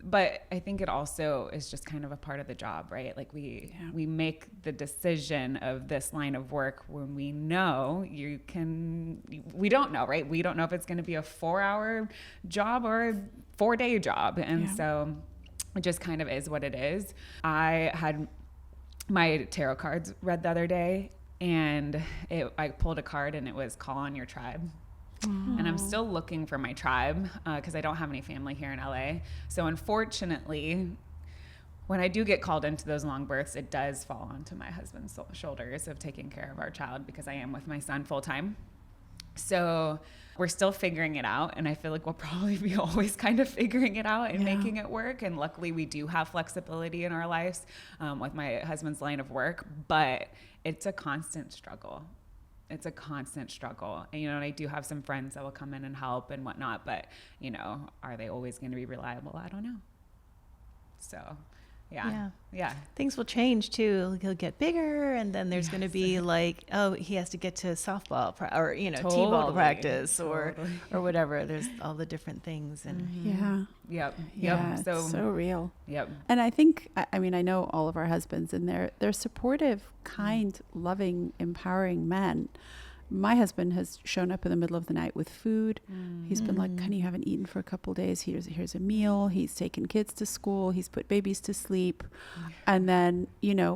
But I think it also is just kind of a part of the job, right? Like we make the decision of this line of work when we know we don't know, right? We don't know if it's going to be a 4-hour job or a 4-day job. And so it just kind of is what it is. I had my tarot cards read the other day, and I pulled a card and it was call on your tribe. And I'm still looking for my tribe because I don't have any family here in LA. So unfortunately, when I do get called into those long births, it does fall onto my husband's shoulders of taking care of our child because I am with my son full time. So we're still figuring it out. And I feel like we'll probably be always kind of figuring it out and making it work. And luckily we do have flexibility in our lives with my husband's line of work, but it's a constant struggle. It's a constant struggle. And, and I do have some friends that will come in and help and whatnot, but, are they always going to be reliable? I don't know. So, yeah. Things will change too. He'll get bigger, and then there's going to be like, he has to get to softball or t-ball practice or whatever. There's all the different things, and Yep. So real. Yep. And I think, I know all of our husbands, and they're supportive, kind, loving, empowering men. My husband has shown up in the middle of the night with food. He's been like, honey, you haven't eaten for a couple of days. Here's a meal. He's taken kids to school. He's put babies to sleep. And then,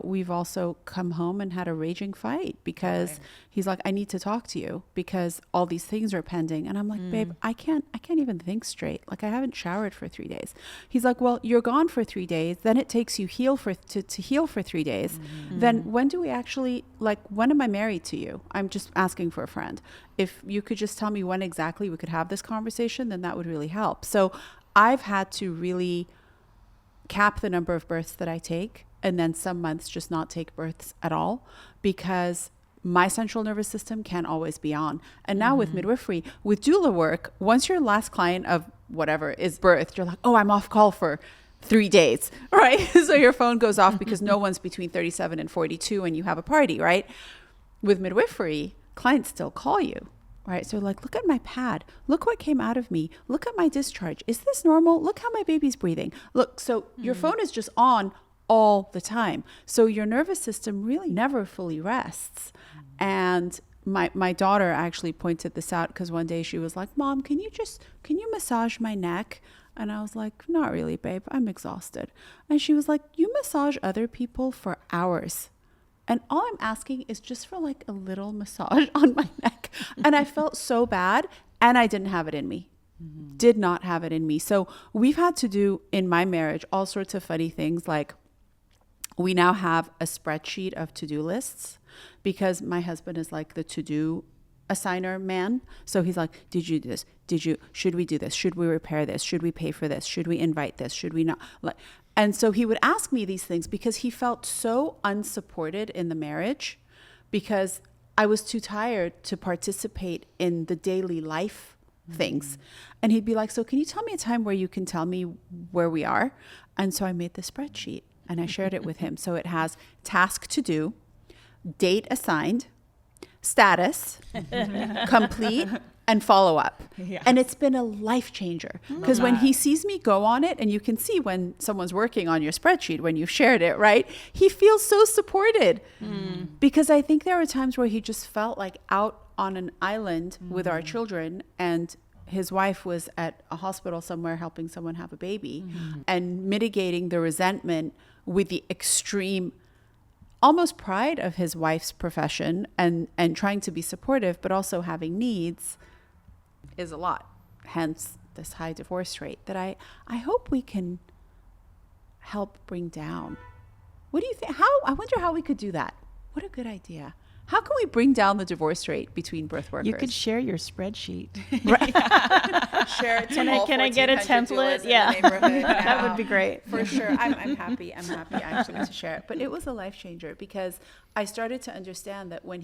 we've also come home and had a raging fight because he's like, I need to talk to you because all these things are pending. And I'm like, babe, I can't even think straight. Like, I haven't showered for 3 days. He's like, well, you're gone for 3 days. Then it takes you to heal for 3 days. Then when do we actually, when am I married to you? I'm just asking for a friend. If you could just tell me when exactly we could have this conversation, then that would really help. So I've had to really cap the number of births that I take, and then some months just not take births at all, because my central nervous system can't always be on. And now with midwifery, with doula work, once your last client of whatever is birthed, you're like, I'm off call for 3 days, right? So your phone goes off because no one's between 37 and 42 and you have a party, right? With midwifery, clients still call you, right? So like, look at my pad. Look what came out of me. Look at my discharge. Is this normal? Look how my baby's breathing. Look, so your phone is just on all the time. So your nervous system really never fully rests. And my daughter actually pointed this out because one day she was like, Mom, can you massage my neck? And I was like, not really, babe. I'm exhausted. And she was like, you massage other people for hours. And all I'm asking is just for like a little massage on my neck. And I felt so bad, and I didn't have it in me. Did not have it in me. So we've had to do in my marriage all sorts of funny things, like we now have a spreadsheet of to-do lists because my husband is like the to-do assigner man. So he's like, did you do this? Should we do this? Should we repair this? Should we pay for this? Should we invite this? Should we not? And so he would ask me these things because he felt so unsupported in the marriage because I was too tired to participate in the daily life things. And he'd be like, so can you tell me a time where you can tell me where we are? And so I made the spreadsheet and I shared it with him. So it has task to do, date assigned, status, complete, and follow up. Yes. And it's been a life changer because when he sees me go on it, and you can see when someone's working on your spreadsheet, when you've shared it, right? He feels so supported because I think there were times where he just felt like out on an island with our children, and his wife was at a hospital somewhere helping someone have a baby and mitigating the resentment with the extreme almost pride of his wife's profession and trying to be supportive, but also having needs is a lot. Hence this high divorce rate that I hope we can help bring down. What do you think? I wonder how we could do that. What a good idea. How can we bring down the divorce rate between birth workers? You could share your spreadsheet. Right. Share it to all Can I get a 1,400 template? doulas in Yeah. the neighborhood. That would be great. For sure. I'm happy actually to share it. But it was a life changer because I started to understand that when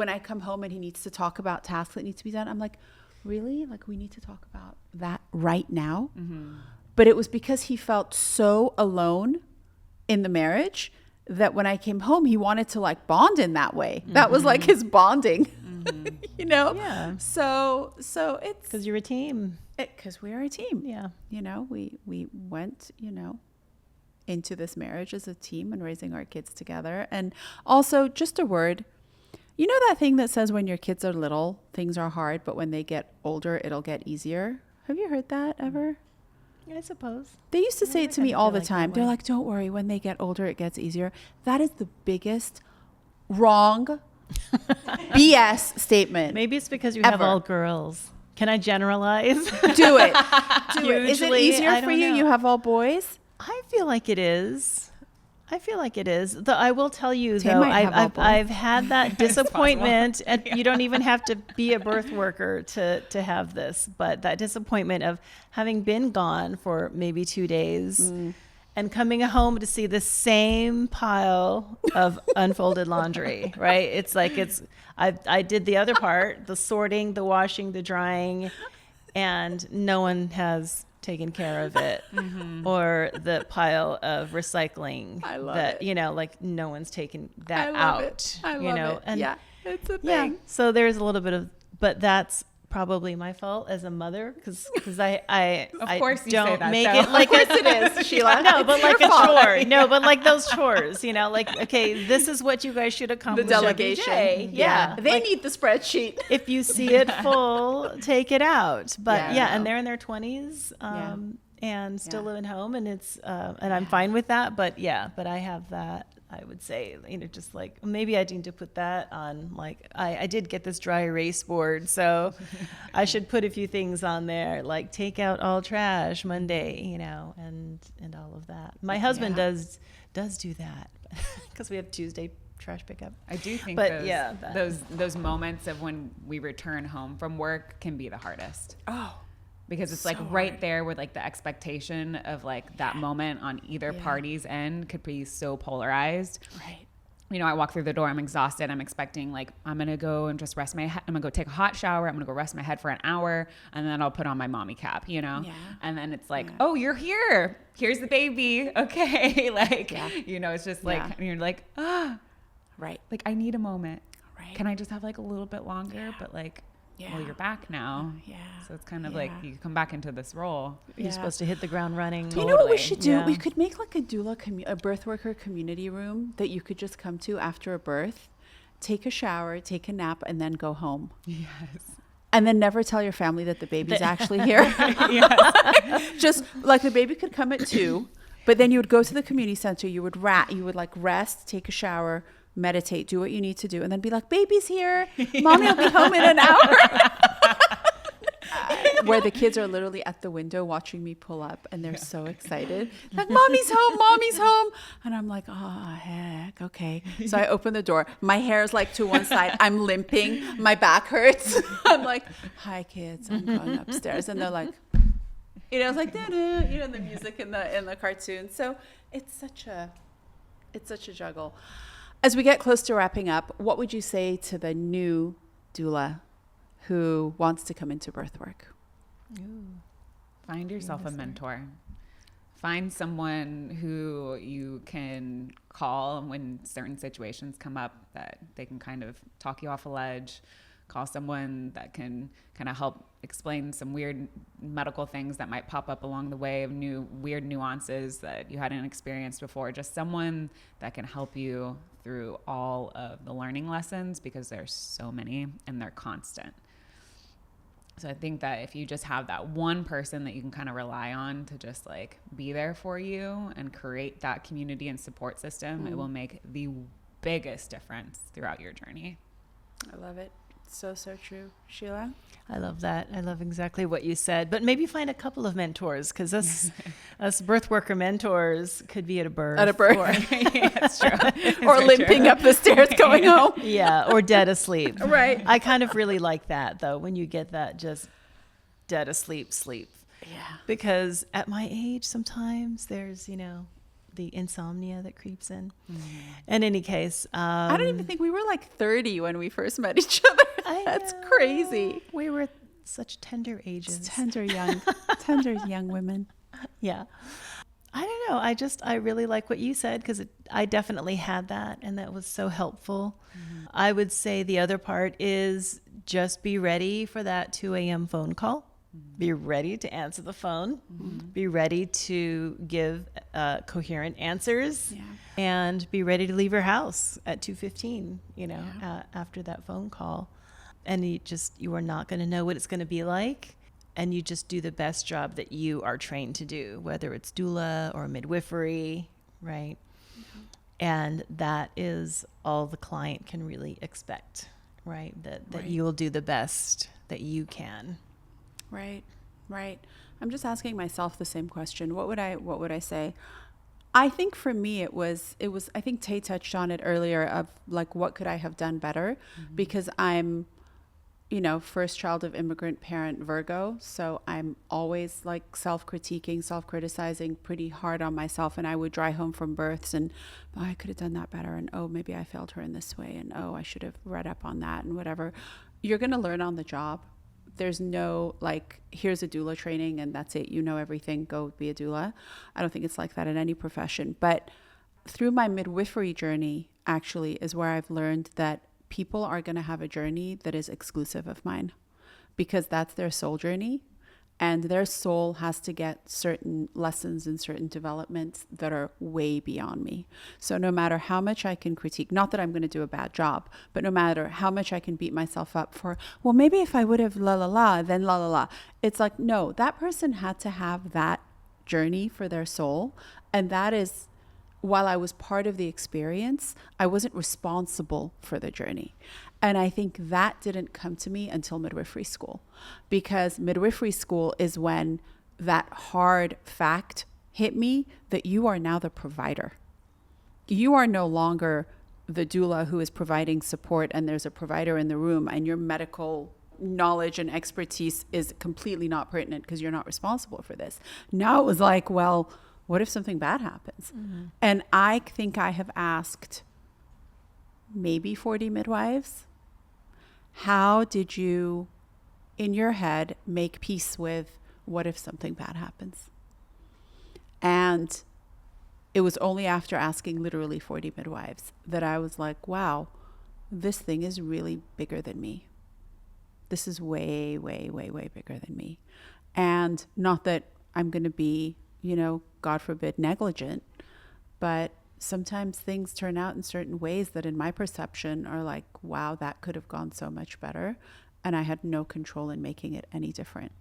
I come home and he needs to talk about tasks that need to be done, I'm like, really? Like, we need to talk about that right now? But it was because he felt so alone in the marriage that when I came home, he wanted to like bond in that way. That was like his bonding, you know? Yeah. So it's Because you're a team. because we are a team. Yeah. You know, we went, into this marriage as a team and raising our kids together. And also just a word, you know that thing that says when your kids are little, things are hard, but when they get older, it'll get easier. Have you heard that ever? I suppose. They used to say it to me kinda all feel the like time. that They're way. like, don't worry, when they get older, it gets easier. That is the biggest wrong BS statement. Maybe it's because you have Ever. all girls. Can I generalize? Do it. Do it. Is it Hugely, easier I for don't you? know. You have all boys? I feel like it is. Though I will tell you, Tay though, might have all boys. I've had that disappointment. And you don't even have to be a birth worker to have this, but that disappointment of having been gone for maybe 2 days and coming home to see the same pile of unfolded laundry, right? It's like I did the other part, the sorting, the washing, the drying, and no one has taken care of it, or the pile of recycling I love that it. like no one's taken that I out. love it. I love it. And yeah, it's a yeah, thing. so there's a little bit of, but that's probably my fault as a mother because I Of course you say don't that, make though. it like Of course it is, Sheila. No, but It's like your a fault. chore. No, but like those chores, like, okay, this is what you guys should The accomplish every delegation. day. Yeah. They Like, need the spreadsheet. if you see it full, take it out. But Yeah, I yeah, and know. they're in their 20s Yeah. and still Yeah. living home, and it's and I'm fine with that. But yeah, but I have that. I would say, just like maybe I need to put that on. Like I did get this dry erase board, so I should put a few things on there, like take out all trash Monday, and all of that. My husband Yeah. does do that because we have Tuesday trash pickup. I do think But, those, yeah, those moments of when we return home from work can be the hardest. Oh, Because it's So like right hard. there with like the expectation of like that moment on either Yeah. party's end could be so polarized. right. I walk through the door, I'm exhausted. I'm expecting like, I'm going to go and just rest my head. I'm going to go take a hot shower. I'm going to go rest my head for an hour and then I'll put on my mommy cap, Yeah. And then it's like, Yeah. oh, you're here. Here's the baby. Okay. Like, Yeah. it's just like, Yeah. and you're like, Right. like I need a moment. Right. Can I just have like a little bit longer? But like, well, you're back now. Yeah. So it's kind of Yeah. like you come back into this role. You're supposed to hit the ground running. You know what we Totally. should do? Yeah. We could make like a doula, a birth worker community room that you could just come to after a birth, take a shower, take a nap, and then go home. Yes. And then never tell your family that the baby's actually here. Just like the baby could come at 2, but then you would go to the community center, you would like rest, take a shower, meditate, do what you need to do, and then be like, baby's here. Mommy will be home in an hour. where the kids are literally at the window watching me pull up, and they're so excited. Like, mommy's home, mommy's home. And I'm like, oh, heck, okay. So I open the door. My hair is like to one side. I'm limping. My back hurts. I'm like, hi, kids. I'm going upstairs. And they're like, it's like, da-da, the music in the cartoon. So it's such a juggle. As we get close to wrapping up, what would you say to the new doula who wants to come into birth work? Find yourself a mentor. Find someone who you can call when certain situations come up that they can kind of talk you off a ledge. Call someone that can kind of help explain some weird medical things that might pop up along the way of weird nuances that you hadn't experienced before. Just someone that can help you through all of the learning lessons, because there's so many and they're constant. So I think that if you just have that one person that you can kind of rely on to just like be there for you and create that community and support system, it will make the biggest difference throughout your journey. I love it. So true. Sheila? I love that. I love exactly what you said. But maybe find a couple of mentors, because us birth worker mentors could be at a birth. At a birth. Yeah, that's true. Or limping up the stairs going home. Yeah, or dead asleep. Right. I kind of really like that, though, when you get that just dead asleep. Yeah. Because at my age, sometimes there's, the insomnia that creeps in. In any case, I don't even think we were like 30 when we first met each other. That's crazy. We were such tender ages. Tender young women. Yeah. I don't know. I really like what you said, because I definitely had that, and that was so helpful. I would say the other part is just be ready for that 2 a.m. phone call. Be ready to answer the phone. Be ready to give coherent answers, and be ready to leave your house at 2:15. After that phone call, and you are not going to know what it's going to be like, and you just do the best job that you are trained to do, whether it's doula or midwifery, right? And that is all the client can really expect, right? That you will do the best that you can. Right. I'm just asking myself the same question. What would I say? I think for me, it was, I think Tay touched on it earlier of like, what could I have done better? Because I'm, first child of immigrant parent Virgo. So I'm always like self-critiquing, self-criticizing pretty hard on myself. And I would drive home from births and, oh, I could have done that better. And, oh, maybe I failed her in this way. And, oh, I should have read up on that and whatever. You're going to learn on the job. There's no like, here's a doula training and that's it. You know everything, go be a doula. I don't think it's like that in any profession. But through my midwifery journey, actually, is where I've learned that people are going to have a journey that is exclusive of mine, because that's their soul journey. And their soul has to get certain lessons and certain developments that are way beyond me. So no matter how much I can critique, not that I'm going to do a bad job, but no matter how much I can beat myself up for, well, maybe if I would have then la. It's like, no, that person had to have that journey for their soul. And that is, while I was part of the experience, I wasn't responsible for the journey. And I think that didn't come to me until midwifery school, because midwifery school is when that hard fact hit me that you are now the provider. You are no longer the doula who is providing support and there's a provider in the room and your medical knowledge and expertise is completely not pertinent because you're not responsible for this. Now it was like, well, what if something bad happens? And I think I have asked maybe 40 midwives, how did you, in your head, make peace with what if something bad happens? And it was only after asking literally 40 midwives that I was like, wow, this thing is really bigger than me. This is way, way, way, way bigger than me. And not that I'm going to be, God forbid, negligent, but sometimes things turn out in certain ways that in my perception are like, wow, that could have gone so much better. And I had no control in making it any different.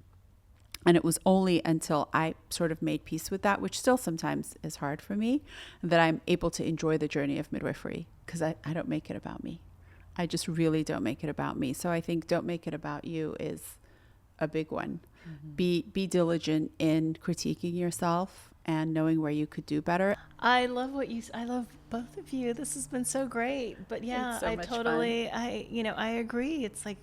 And it was only until I sort of made peace with that, which still sometimes is hard for me, that I'm able to enjoy the journey of midwifery, because I don't make it about me. I just really don't make it about me. So I think don't make it about you is a big one. Be diligent in critiquing yourself and knowing where you could do better. I love I love both of you. This has been so great. But yeah, It's so I much totally, I agree. It's like,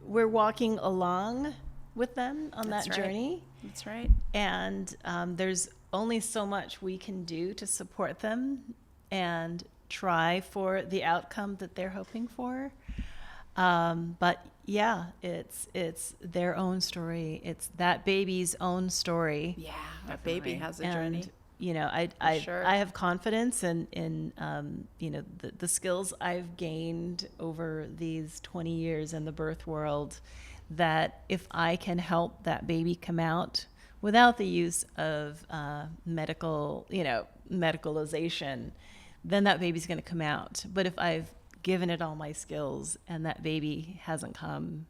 we're walking along with them on That's that right. journey. That's right. And there's only so much we can do to support them and try for the outcome that they're hoping for. But yeah, it's their own story. It's that baby's own story. Yeah, a baby Definitely. has a journey. And, you know, I sure. have confidence in you know, the skills I've gained over these 20 years in the birth world, that if I can help that baby come out without the use of medicalization, then that baby's going to come out. But if I've given it all my skills and that baby hasn't come,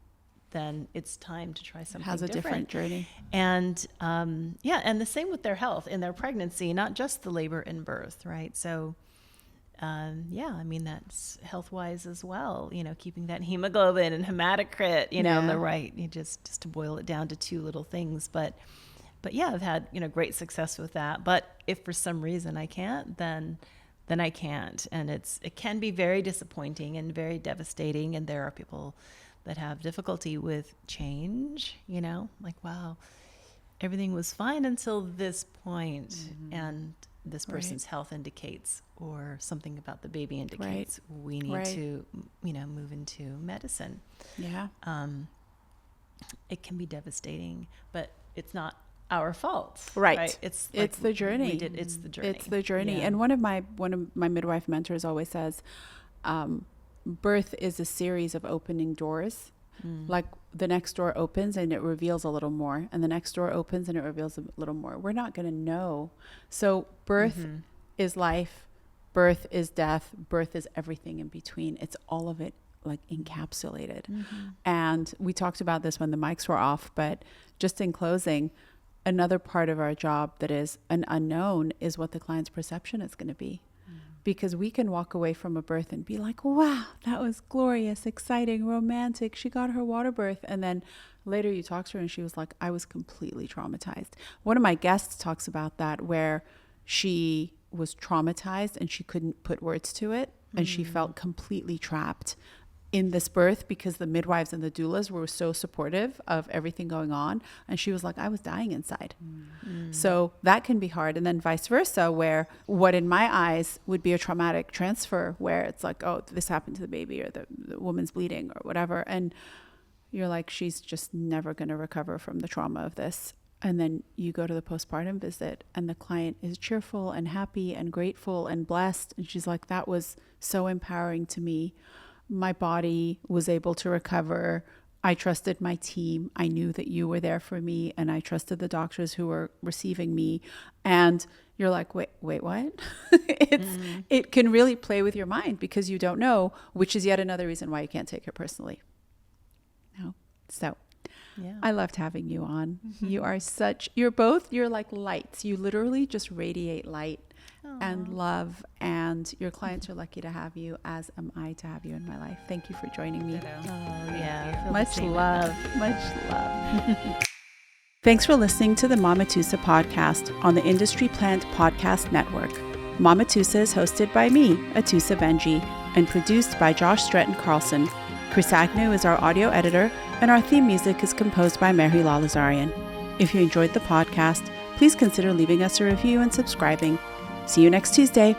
then it's time to try something Has a different journey. And and the same with their health in their pregnancy, not just the labor and birth, right? So I mean, that's health-wise as well, you know, keeping that hemoglobin and hematocrit, you know, in the right, just to boil it down to two little things. But yeah, I've had, you know, great success with that. But if for some reason I can't, then I can't. And it can be very disappointing and very devastating. And there are people that have difficulty with change, you know, like, wow, everything was fine until this point, and this person's health indicates, or something about the baby indicates, we need to, you know, move into medicine. Yeah. It can be devistating, but it's not our fault. Right. It's the journey. It's the journey. It's the journey. Yeah. And one of my midwife mentors always says, birth is a series of opening doors. Like the next door opens and it reveals a little more, and the next door opens and it reveals a little more. We're not going to know. So birth is life, birth is death, birth is everything in between. It's all of it, like, encapsulated. And we talked about this when the mics were off, but just in closing, another part of our job that is an unknown is what the client's perception is going to be. Because we can walk away from a birth and be like, wow, that was glorious, exciting, romantic. She got her water birth. And then later you talk to her and she was like, I was completely traumatized. One of my guests talks about that, where she was traumatized and she couldn't put words to it. And she felt completely trapped in this birth because the midwives and the doulas were so supportive of everything going on. And she was like, I was dying inside. So that can be hard. And then vice versa, where what in my eyes would be a traumatic transfer, where it's like, oh, this happened to the baby, or the woman's bleeding or whatever. And you're like, she's just never going to recover from the trauma of this. And then you go to the postpartum visit and the client is cheerful and happy and grateful and blessed. And she's like, that was so empowering to me. My body was able to recover. I trusted my team. I knew that you were there for me, and I trusted the doctors who were receiving me. And you're like, wait, what? It can really play with your mind because you don't know, which is yet another reason why you can't take it personally. No. So I loved having you on. You're like lights. You literally just radiate light and love, and your clients are lucky to have you, as am I to have you in my life. Thank you for joining me. Much love. Thanks for listening to the Mama Atoosa podcast on the Industry Plant Podcast Network. Mama Atoosa is hosted by me, Atoosa Benji, and produced by Josh Stretton Carlson. Chris Agnew is our audio editor, and our theme music is composed by Mary Lalazarian. If you enjoyed the podcast, please consider leaving us a review and subscribing. See you next Tuesday.